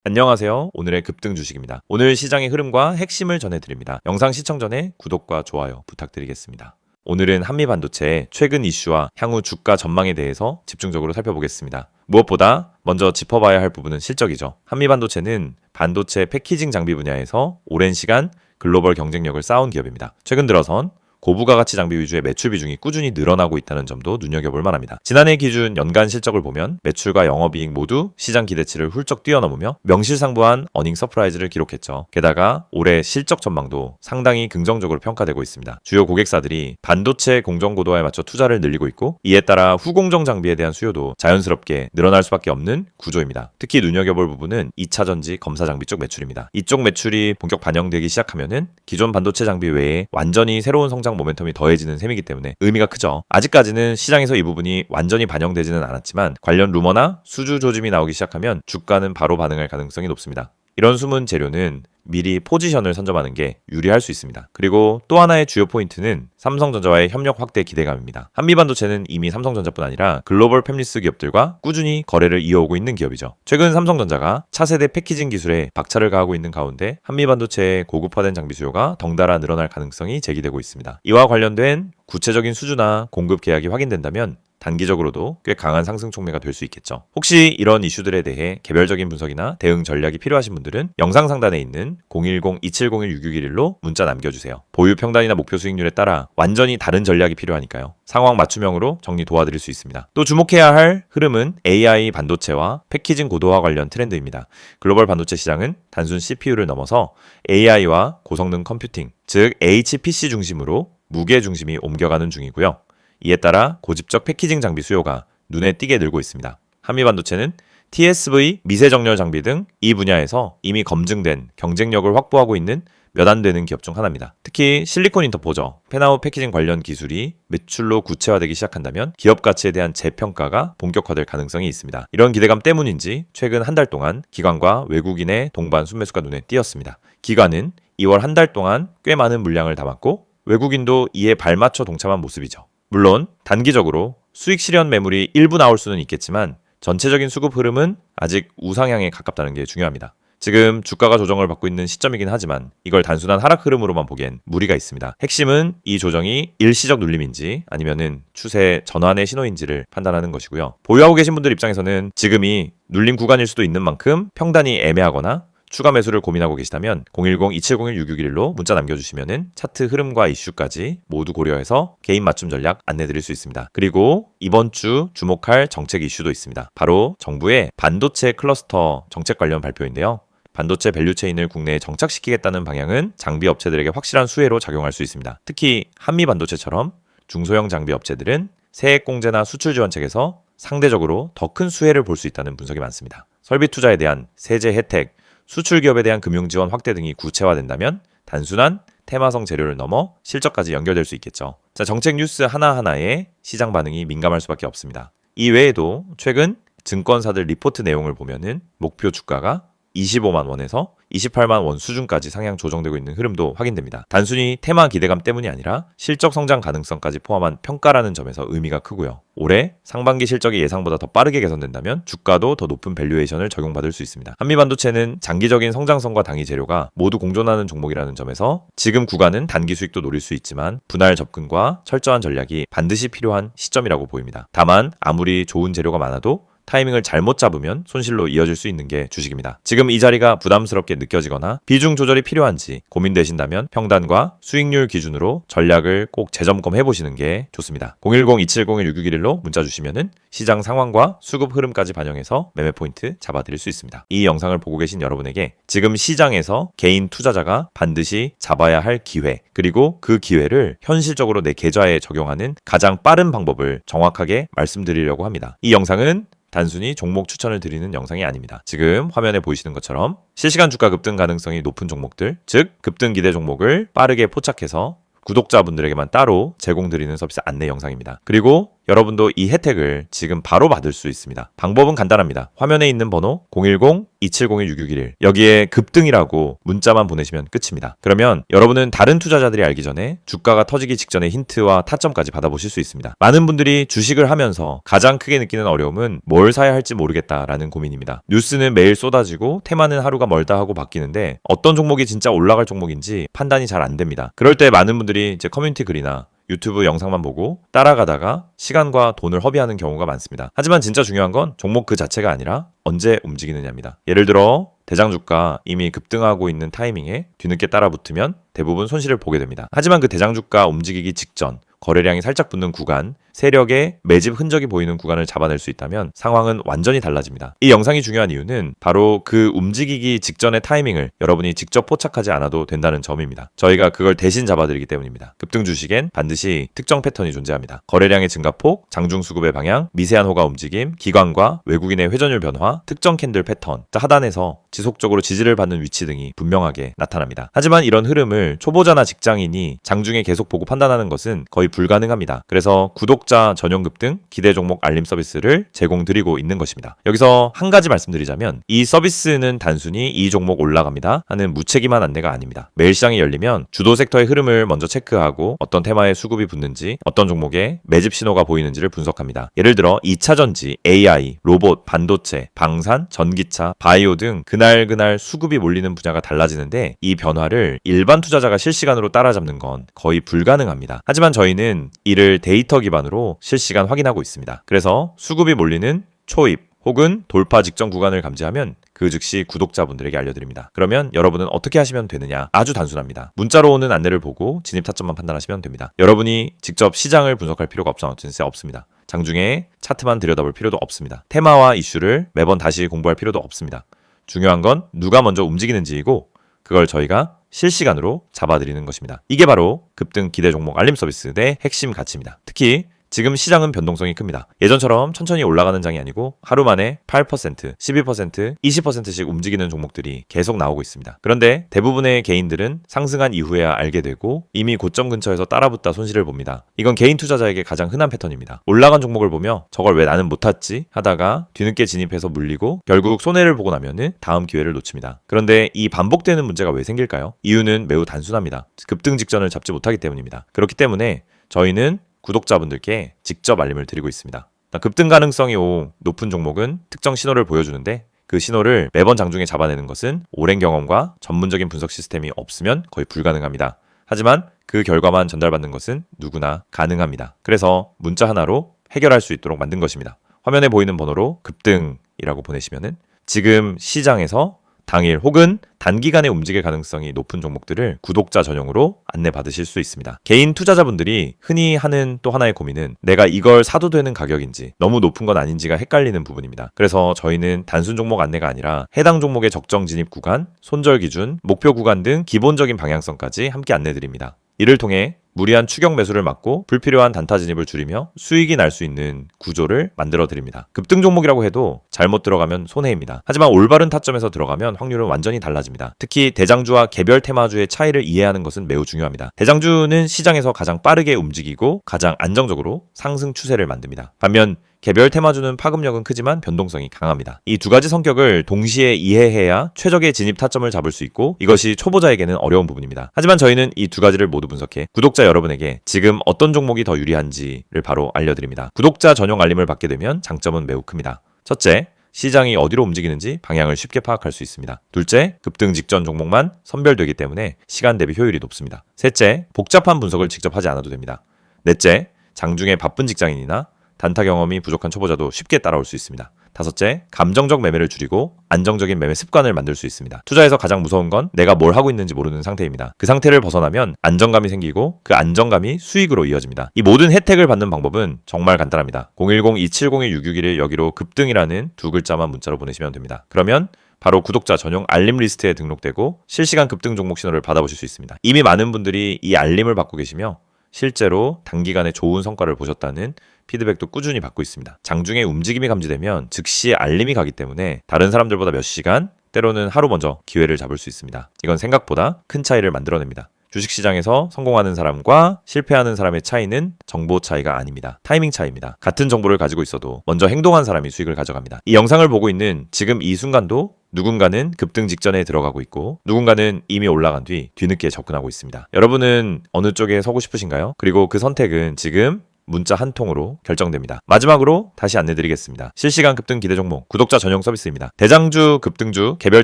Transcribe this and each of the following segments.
안녕하세요. 오늘의 급등 주식입니다. 오늘 시장의 흐름과 핵심을 전해드립니다. 영상 시청 전에 구독과 좋아요 부탁드리겠습니다. 오늘은 한미반도체의 최근 이슈와 향후 주가 전망에 대해서 집중적으로 살펴보겠습니다. 무엇보다 먼저 짚어봐야 할 부분은 실적이죠. 한미반도체는 반도체 패키징 장비 분야에서 오랜 시간 글로벌 경쟁력을 쌓은 기업입니다. 최근 들어선 고부가 가치 장비 위주의 매출 비중이 꾸준히 늘어나고 있다는 점도 눈여겨볼 만합니다. 지난해 기준 연간 실적을 보면 매출과 영업이익 모두 시장 기대치를 훌쩍 뛰어넘으며 명실상부한 어닝 서프라이즈를 기록했죠. 게다가 올해 실적 전망도 상당히 긍정적으로 평가되고 있습니다. 주요 고객사들이 반도체 공정 고도화에 맞춰 투자를 늘리고 있고, 이에 따라 후공정 장비에 대한 수요도 자연스럽게 늘어날 수밖에 없는 구조입니다. 특히 눈여겨볼 부분은 2차 전지 검사 장비 쪽 매출입니다. 이쪽 매출이 본격 반영되기 시작하면은 기존 반도체 장비 외에 완전히 새로운 성장 모멘텀이 더해지는 셈이기 때문에 의미가 크죠. 아직까지는 시장에서 이 부분이 완전히 반영되지는 않았지만 관련 루머나 수주 조짐이 나오기 시작하면 주가는 바로 반응할 가능성이 높습니다. 이런 숨은 재료는 미리 포지션을 선점하는 게 유리할 수 있습니다. 그리고 또 하나의 주요 포인트는 삼성전자와의 협력 확대 기대감입니다. 한미반도체는 이미 삼성전자뿐 아니라 글로벌 팹리스 기업들과 꾸준히 거래를 이어오고 있는 기업이죠. 최근 삼성전자가 차세대 패키징 기술에 박차를 가하고 있는 가운데 한미반도체의 고급화된 장비 수요가 덩달아 늘어날 가능성이 제기되고 있습니다. 이와 관련된 구체적인 수주나 공급 계약이 확인된다면 단기적으로도 꽤 강한 상승 촉매가 될 수 있겠죠. 혹시 이런 이슈들에 대해 개별적인 분석이나 대응 전략이 필요하신 분들은 영상 상단에 있는 010-2701-6611로 문자 남겨주세요. 보유 평단이나 목표 수익률에 따라 완전히 다른 전략이 필요하니까요. 상황 맞춤형으로 정리 도와드릴 수 있습니다. 또 주목해야 할 흐름은 AI 반도체와 패키징 고도화 관련 트렌드입니다. 글로벌 반도체 시장은 단순 CPU를 넘어서 AI와 고성능 컴퓨팅, 즉 HPC 중심으로 무게 중심이 옮겨가는 중이고요. 이에 따라 고집적 패키징 장비 수요가 눈에 띄게 늘고 있습니다. 한미반도체는 TSV, 미세정렬 장비 등 이 분야에서 이미 검증된 경쟁력을 확보하고 있는 몇 안 되는 기업 중 하나입니다. 특히 실리콘 인터포저, 펜아웃 패키징 관련 기술이 매출로 구체화되기 시작한다면 기업 가치에 대한 재평가가 본격화될 가능성이 있습니다. 이런 기대감 때문인지 최근 한 달 동안 기관과 외국인의 동반 순매수가 눈에 띄었습니다. 기관은 2월 한 달 동안 꽤 많은 물량을 담았고, 외국인도 이에 발맞춰 동참한 모습이죠. 물론 단기적으로 수익 실현 매물이 일부 나올 수는 있겠지만 전체적인 수급 흐름은 아직 우상향에 가깝다는 게 중요합니다. 지금 주가가 조정을 받고 있는 시점이긴 하지만 이걸 단순한 하락 흐름으로만 보기엔 무리가 있습니다. 핵심은 이 조정이 일시적 눌림인지 아니면은 추세 전환의 신호인지를 판단하는 것이고요. 보유하고 계신 분들 입장에서는 지금이 눌림 구간일 수도 있는 만큼 평단이 애매하거나 추가 매수를 고민하고 계시다면 010-2701-6611로 문자 남겨주시면 차트 흐름과 이슈까지 모두 고려해서 개인 맞춤 전략 안내드릴 수 있습니다. 그리고 이번 주 주목할 정책 이슈도 있습니다. 바로 정부의 반도체 클러스터 정책 관련 발표인데요. 반도체 밸류체인을 국내에 정착시키겠다는 방향은 장비 업체들에게 확실한 수혜로 작용할 수 있습니다. 특히 한미반도체처럼 중소형 장비 업체들은 세액 공제나 수출 지원책에서 상대적으로 더 큰 수혜를 볼 수 있다는 분석이 많습니다. 설비 투자에 대한 세제 혜택, 수출 기업에 대한 금융 지원 확대 등이 구체화된다면 단순한 테마성 재료를 넘어 실적까지 연결될 수 있겠죠. 자, 정책 뉴스 하나하나에 시장 반응이 민감할 수밖에 없습니다. 이 외에도 최근 증권사들 리포트 내용을 보면은 목표 주가가 25만 원에서 28만 원 수준까지 상향 조정되고 있는 흐름도 확인됩니다. 단순히 테마 기대감 때문이 아니라 실적 성장 가능성까지 포함한 평가라는 점에서 의미가 크고요. 올해 상반기 실적이 예상보다 더 빠르게 개선된다면 주가도 더 높은 밸류에이션을 적용받을 수 있습니다. 한미반도체는 장기적인 성장성과 당위 재료가 모두 공존하는 종목이라는 점에서 지금 구간은 단기 수익도 노릴 수 있지만 분할 접근과 철저한 전략이 반드시 필요한 시점이라고 보입니다. 다만 아무리 좋은 재료가 많아도 타이밍을 잘못 잡으면 손실로 이어질 수 있는 게 주식입니다. 지금 이 자리가 부담스럽게 느껴지거나 비중 조절이 필요한지 고민되신다면 평단과 수익률 기준으로 전략을 꼭 재점검해 보시는 게 좋습니다. 010-2701-6611로 문자 주시면은 시장 상황과 수급 흐름까지 반영해서 매매 포인트 잡아드릴 수 있습니다. 이 영상을 보고 계신 여러분에게 지금 시장에서 개인 투자자가 반드시 잡아야 할 기회, 그리고 그 기회를 현실적으로 내 계좌에 적용하는 가장 빠른 방법을 정확하게 말씀드리려고 합니다. 이 영상은 단순히 종목 추천을 드리는 영상이 아닙니다. 지금 화면에 보이시는 것처럼 실시간 주가 급등 가능성이 높은 종목들, 즉 급등 기대 종목을 빠르게 포착해서 구독자분들에게만 따로 제공드리는 서비스 안내 영상입니다. 그리고 여러분도 이 혜택을 지금 바로 받을 수 있습니다. 방법은 간단합니다. 화면에 있는 번호 010-2701-6611 여기에 급등이라고 문자만 보내시면 끝입니다. 그러면 여러분은 다른 투자자들이 알기 전에 주가가 터지기 직전의 힌트와 타점까지 받아보실 수 있습니다. 많은 분들이 주식을 하면서 가장 크게 느끼는 어려움은 뭘 사야 할지 모르겠다라는 고민입니다. 뉴스는 매일 쏟아지고 테마는 하루가 멀다 하고 바뀌는데 어떤 종목이 진짜 올라갈 종목인지 판단이 잘 안 됩니다. 그럴 때 많은 분들이 이제 커뮤니티 글이나 유튜브 영상만 보고 따라가다가 시간과 돈을 허비하는 경우가 많습니다. 하지만 진짜 중요한 건 종목 그 자체가 아니라 언제 움직이느냐입니다. 예를 들어 대장주가 이미 급등하고 있는 타이밍에 뒤늦게 따라 붙으면 대부분 손실을 보게 됩니다. 하지만 그 대장주가 움직이기 직전 거래량이 살짝 붙는 구간, 세력의 매집 흔적이 보이는 구간을 잡아낼 수 있다면 상황은 완전히 달라집니다. 이 영상이 중요한 이유는 바로 그 움직이기 직전의 타이밍을 여러분이 직접 포착하지 않아도 된다는 점입니다. 저희가 그걸 대신 잡아드리기 때문입니다. 급등 주식엔 반드시 특정 패턴이 존재합니다. 거래량의 증가폭, 장중 수급의 방향, 미세한 호가 움직임, 기관과 외국인의 회전율 변화, 특정 캔들 패턴, 하단에서 지속적으로 지지를 받는 위치 등이 분명하게 나타납니다. 하지만 이런 흐름을 초보자나 직장인이 장중에 계속 보고 판단하는 것은 거의 불가능합니다. 그래서 구독자 전용 급등 기대 종목 알림 서비스를 제공드리고 있는 것입니다. 여기서 한 가지 말씀드리자면 이 서비스는 단순히 이 종목 올라갑니다 하는 무책임한 안내가 아닙니다. 매일 시장이 열리면 주도 섹터의 흐름을 먼저 체크하고 어떤 테마에 수급이 붙는지 어떤 종목에 매집 신호가 보이는지를 분석합니다. 예를 들어 2차전지, AI, 로봇, 반도체, 방산, 전기차, 바이오 등 그날 수급이 몰리는 분야가 달라지는데 이 변화를 일반 투자자가 실시간으로 따라잡는 건 거의 불가능합니다. 하지만 저희는 이를 데이터 기반으로 실시간 확인하고 있습니다. 그래서 수급이 몰리는 초입 혹은 돌파 직전 구간을 감지하면 그 즉시 구독자분들에게 알려드립니다. 그러면 여러분은 어떻게 하시면 되느냐? 아주 단순합니다. 문자로 오는 안내를 보고 진입 타점만 판단하시면 됩니다. 여러분이 직접 시장을 분석할 필요가 없습니다. 장중에 차트만 들여다볼 필요도 없습니다. 테마와 이슈를 매번 다시 공부할 필요도 없습니다. 중요한 건 누가 먼저 움직이는지이고 그걸 저희가 실시간으로 잡아드리는 것입니다. 이게 바로 급등 기대 종목 알림 서비스의 핵심 가치입니다. 특히 지금 시장은 변동성이 큽니다. 예전처럼 천천히 올라가는 장이 아니고 하루 만에 8%, 12%, 20%씩 움직이는 종목들이 계속 나오고 있습니다. 그런데 대부분의 개인들은 상승한 이후에야 알게 되고 이미 고점 근처에서 따라붙다 손실을 봅니다. 이건 개인 투자자에게 가장 흔한 패턴입니다. 올라간 종목을 보며 저걸 왜 나는 못 탔지 하다가 뒤늦게 진입해서 물리고 결국 손해를 보고 나면은 다음 기회를 놓칩니다. 그런데 이 반복되는 문제가 왜 생길까요? 이유는 매우 단순합니다. 급등 직전을 잡지 못하기 때문입니다. 그렇기 때문에 저희는 구독자분들께 직접 알림을 드리고 있습니다. 급등 가능성이 높은 종목은 특정 신호를 보여주는데 그 신호를 매번 장중에 잡아내는 것은 오랜 경험과 전문적인 분석 시스템이 없으면 거의 불가능합니다. 하지만 그 결과만 전달받는 것은 누구나 가능합니다. 그래서 문자 하나로 해결할 수 있도록 만든 것입니다. 화면에 보이는 번호로 급등이라고 보내시면은 지금 시장에서 당일 혹은 단기간에 움직일 가능성이 높은 종목들을 구독자 전용으로 안내받으실 수 있습니다. 개인 투자자분들이 흔히 하는 또 하나의 고민은 내가 이걸 사도 되는 가격인지 너무 높은 건 아닌지가 헷갈리는 부분입니다. 그래서 저희는 단순 종목 안내가 아니라 해당 종목의 적정 진입 구간, 손절 기준, 목표 구간 등 기본적인 방향성까지 함께 안내드립니다. 이를 통해 무리한 추격 매수를 막고 불필요한 단타 진입을 줄이며 수익이 날 수 있는 구조를 만들어 드립니다. 급등 종목이라고 해도 잘못 들어가면 손해입니다. 하지만 올바른 타점에서 들어가면 확률은 완전히 달라집니다. 특히 대장주와 개별 테마주의 차이를 이해하는 것은 매우 중요합니다. 대장주는 시장에서 가장 빠르게 움직이고 가장 안정적으로 상승 추세를 만듭니다. 반면 개별 테마주는 파급력은 크지만 변동성이 강합니다. 이 두 가지 성격을 동시에 이해해야 최적의 진입 타점을 잡을 수 있고 이것이 초보자에게는 어려운 부분입니다. 하지만 저희는 이 두 가지를 모두 분석해 구독자 여러분에게 지금 어떤 종목이 더 유리한지를 바로 알려드립니다. 구독자 전용 알림을 받게 되면 장점은 매우 큽니다. 첫째, 시장이 어디로 움직이는지 방향을 쉽게 파악할 수 있습니다. 둘째, 급등 직전 종목만 선별되기 때문에 시간 대비 효율이 높습니다. 셋째, 복잡한 분석을 직접 하지 않아도 됩니다. 넷째, 장중에 바쁜 직장인이나 단타 경험이 부족한 초보자도 쉽게 따라올 수 있습니다. 다섯째, 감정적 매매를 줄이고 안정적인 매매 습관을 만들 수 있습니다. 투자에서 가장 무서운 건 내가 뭘 하고 있는지 모르는 상태입니다. 그 상태를 벗어나면 안정감이 생기고 그 안정감이 수익으로 이어집니다. 이 모든 혜택을 받는 방법은 정말 간단합니다. 010-2701-6611 여기로 급등이라는 두 글자만 문자로 보내시면 됩니다. 그러면 바로 구독자 전용 알림 리스트에 등록되고 실시간 급등 종목 신호를 받아보실 수 있습니다. 이미 많은 분들이 이 알림을 받고 계시며 실제로 단기간에 좋은 성과를 보셨다는 피드백도 꾸준히 받고 있습니다. 장중에 움직임이 감지되면 즉시 알림이 가기 때문에 다른 사람들보다 몇 시간, 때로는 하루 먼저 기회를 잡을 수 있습니다. 이건 생각보다 큰 차이를 만들어냅니다. 주식시장에서 성공하는 사람과 실패하는 사람의 차이는 정보 차이가 아닙니다. 타이밍 차이입니다. 같은 정보를 가지고 있어도 먼저 행동한 사람이 수익을 가져갑니다. 이 영상을 보고 있는 지금 이 순간도 누군가는 급등 직전에 들어가고 있고 누군가는 이미 올라간 뒤 뒤늦게 접근하고 있습니다. 여러분은 어느 쪽에 서고 싶으신가요? 그리고 그 선택은 지금 문자 한 통으로 결정됩니다. 마지막으로 다시 안내드리겠습니다. 실시간 급등 기대 종목 구독자 전용 서비스입니다. 대장주, 급등주, 개별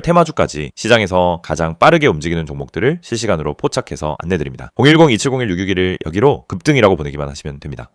테마주까지 시장에서 가장 빠르게 움직이는 종목들을 실시간으로 포착해서 안내드립니다. 010-2701-661을 여기로 급등이라고 보내기만 하시면 됩니다.